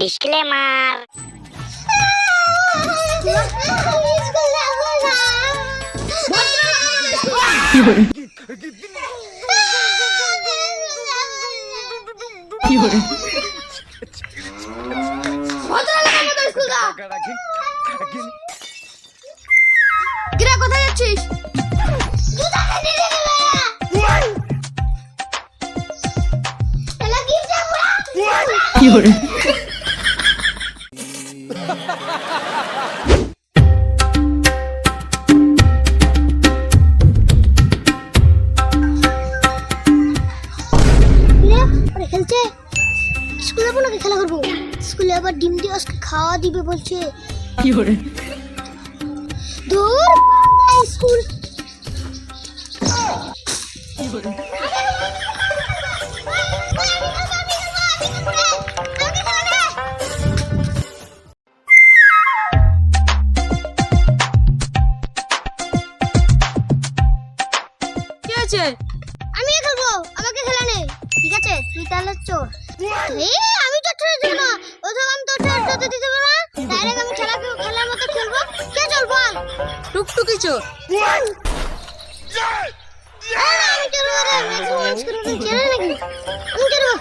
Disclaimer. কোথায় যাচ্ছিস? খেলছে স্কুলে যাবো নাকি খেলা করবো? স্কুলে আবার ডিম দিয়ে আজকে খাওয়া দিবে বলছে। কি করে দূর স্কুল কি আছে? আমি খেলবো, আমাকে খেলা নেই। ঠিক আছে তুই তাহলে চোর। আমি তো ছেড়ে দেবো না, ওসব আমি তোর চোর হতে দিতে পারবো না। ডাইরেক্ট আমি খেলার মতো খেলবো। কে চল বল? টুকটুকি চোর। আমি চলবো রে, ম্যাক্স করবো চেনে নাকি? আমি চলবো।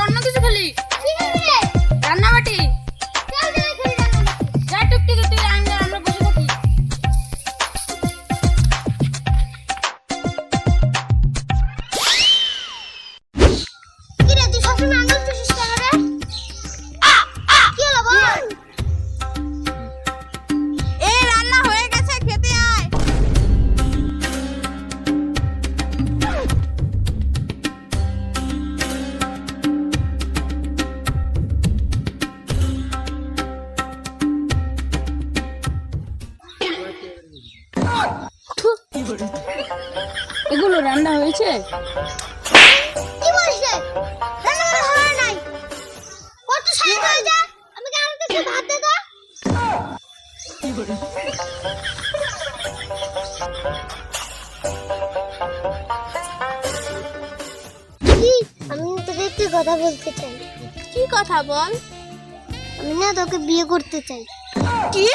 অন্য কিছু খেলি। রান্নাবাটি যা টুকটুকি তুই আমরা বসে থাকি। তুই সবসময় আঙুল চুষিস কেন রে? কি হলো বল? রান্না হয়ে গেছে, খেতে আয়। এগুলো রান্না হয়েছে? কি বলিস রে? রান্না বান্না হয় নাই। কত সাইজ হয়ে যা। আমি কেন দেখি ভাত দে তো। আমি তোকে একটু কথা বলতে চাই। কি কথা বল? আমি না তোকে বিয়ে করতে চাই। কি?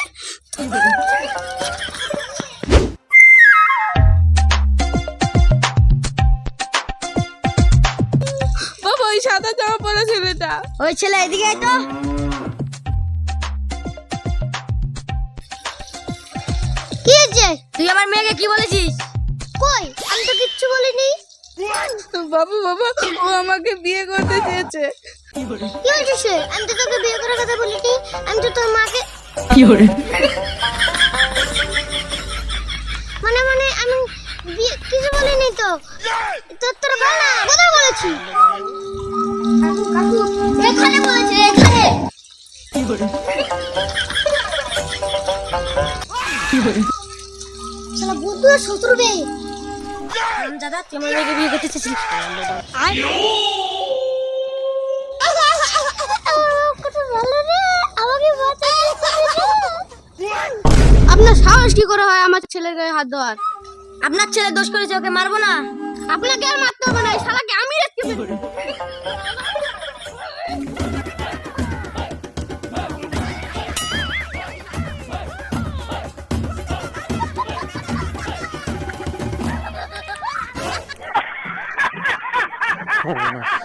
বাবা ওই সাদা জামা পরা ছেলেটা। ওই ছেলে এদিকে আয় তো। কি হয়েছে? তুই আমার মেয়েকে কি বলেছিস? কই আমি তো কিচ্ছু বলিনি। বাবু বাবা ও আমাকে বিয়ে করতে চেয়েছে। কি হয়েছে সে? আমি তো তোকে বিয়ে করার কথা বলিনি। আমি তো তোর মাকে কি করে? মানে আমি কিছু বলিনি তো। তোর বল না। কোথায় বলেছি? এখানে বলেছে, এখানে। শালা বুদ্ধু আর শত্রু বে। দাদা তুই আমার মেয়েকে বিয়ে করতে চেয়েছিস। কত ভালো রে, আমাকে বাঁচা। আপনার সাহস কি করে হয় আমার ছেলের গায়ে হাত দেওয়ার? আপনার ছেলে দোষ করেছে, ওকে মারবো না? আপনাকে আর মারতে হবে না, এই শালাকে আমি রেখে দেব। করবো না।